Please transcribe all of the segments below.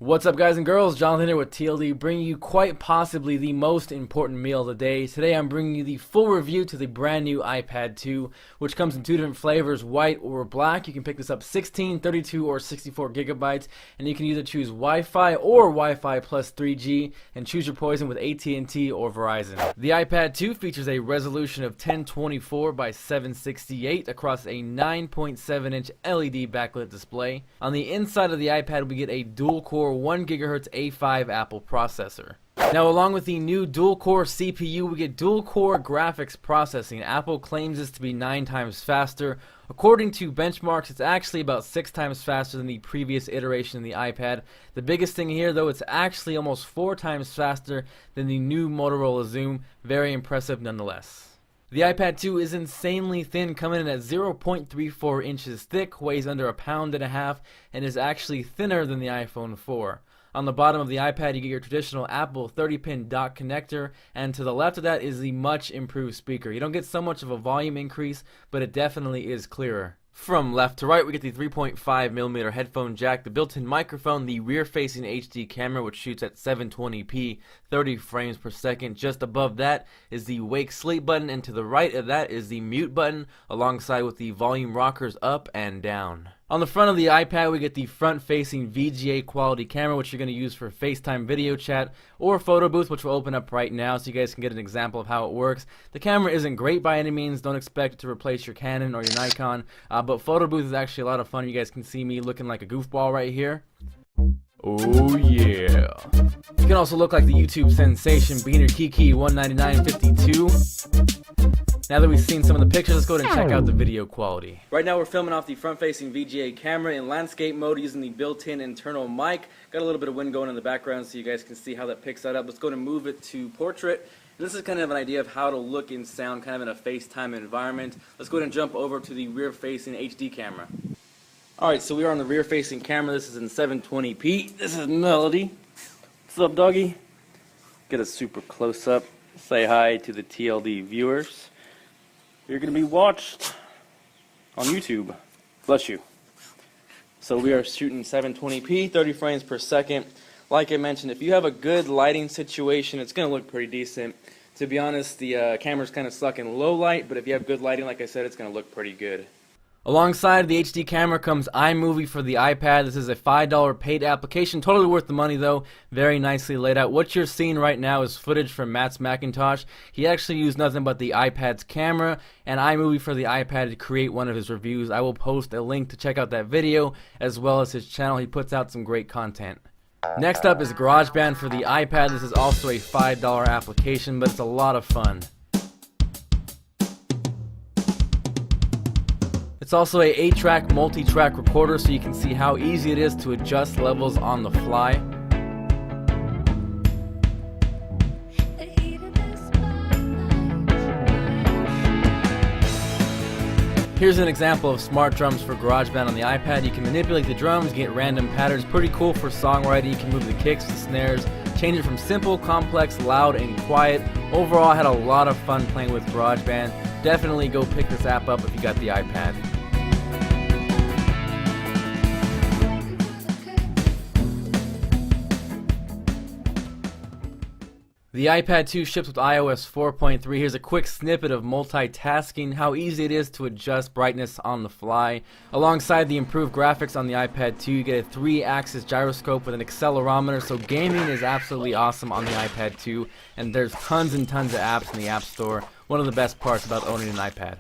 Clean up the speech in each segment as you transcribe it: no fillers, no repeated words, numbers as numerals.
What's up, guys and girls? Jonathan here with TLD, bringing you quite possibly the most important meal of the day. Today I'm bringing you the full review to the brand new iPad 2, which comes in two different flavors, white or black. You can pick this up 16, 32, or 64 gigabytes, and you can either choose Wi-Fi or Wi-Fi plus 3G, and choose your poison with AT&T or Verizon. The iPad 2 features a resolution of 1024 by 768 across a 9.7-inch LED backlit display. On the inside of the iPad, we get a dual-core 1 GHz A5 Apple processor. Now, along with the new dual-core CPU, we get dual-core graphics processing. Apple claims this to be 9 times faster. According to benchmarks, it's actually about 6 times faster than the previous iteration of the iPad. The biggest thing here, though, it's actually almost 4 times faster than the new Motorola Zoom. Very impressive nonetheless. The iPad 2 is insanely thin, coming in at 0.34 inches thick, weighs under 1.5 pounds, and is actually thinner than the iPhone 4. On the bottom of the iPad, you get your traditional Apple 30-pin dock connector, and to the left of that is the much improved speaker. You don't get so much of a volume increase, but it definitely is clearer. From left to right, we get the 3.5mm headphone jack, the built-in microphone, the rear-facing HD camera, which shoots at 720p, 30 frames per second. Just above that is the wake sleep button, and to the right of that is the mute button, alongside with the volume rockers up and down. On the front of the iPad, we get the front-facing VGA quality camera, which you're going to use for FaceTime video chat or photo booth, which will open up right now so you guys can get an example of how it works. The camera isn't great by any means. Don't expect it to replace your Canon or your Nikon, but photo booth is actually a lot of fun. You guys can see me looking like a goofball right here. Oh yeah. You can also look like the YouTube sensation Beaner Kiki 199.52. Now that we've seen some of the pictures, let's go ahead and check out the video quality. Right now we're filming off the front-facing VGA camera in landscape mode using the built-in internal mic. Got a little bit of wind going in the background so you guys can see how that picks that up. Let's go ahead and move it to portrait. And this is kind of an idea of how to look and sound kind of in a FaceTime environment. Let's go ahead and jump over to the rear-facing HD camera. Alright, so we are on the rear-facing camera. This is in 720p. This is Melody. What's up, doggy? Get a super close-up. Say hi to the TLD viewers. You're going to be watched on YouTube. Bless you. So we are shooting 720p, 30 frames per second. Like I mentioned, if you have a good lighting situation, it's going to look pretty decent. To be honest, the camera's kind of stuck in low light, but if you have good lighting, like I said, it's going to look pretty good. Alongside the HD camera comes iMovie for the iPad. This is a $5 paid application, totally worth the money though, very nicely laid out. What you're seeing right now is footage from Matt's Macintosh. He actually used nothing but the iPad's camera and iMovie for the iPad to create one of his reviews. I will post a link to check out that video, as well as his channel. He puts out some great content. Next up is GarageBand for the iPad. This is also a $5 application, but it's a lot of fun. It's also a 8-track multi-track recorder, so you can see how easy it is to adjust levels on the fly. Here's an example of smart drums for GarageBand on the iPad. You can manipulate the drums, get random patterns. Pretty cool for songwriting. You can move the kicks, the snares, change it from simple, complex, loud, and quiet. Overall, I had a lot of fun playing with GarageBand. Definitely go pick this app up if you got the iPad. The iPad 2 ships with iOS 4.3. Here's a quick snippet of multitasking, how easy it is to adjust brightness on the fly. Alongside the improved graphics on the iPad 2, you get a 3-axis gyroscope with an accelerometer, so gaming is absolutely awesome on the iPad 2, and there's tons and tons of apps in the App Store. One of the best parts about owning an iPad.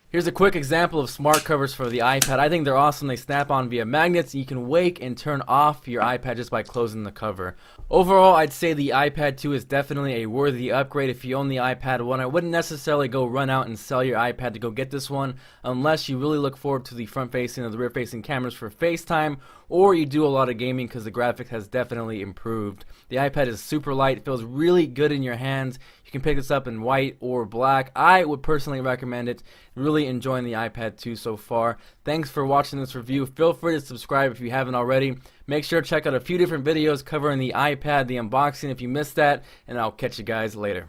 Here's a quick example of smart covers for the iPad. I think they're awesome. They snap on via magnets. You can wake and turn off your iPad just by closing the cover. Overall, I'd say the iPad 2 is definitely a worthy upgrade if you own the iPad 1. I wouldn't necessarily go run out and sell your iPad to go get this one unless you really look forward to the front-facing or the rear-facing cameras for FaceTime, or you do a lot of gaming because the graphics has definitely improved. The iPad is super light. It feels really good in your hands. You can pick this up in white or black. I would personally recommend it. Really enjoying the iPad 2 so far. Thanks for watching this review. Feel free to subscribe if you haven't already. Make sure to check out a few different videos covering the iPad, the unboxing if you missed that, and I'll catch you guys later.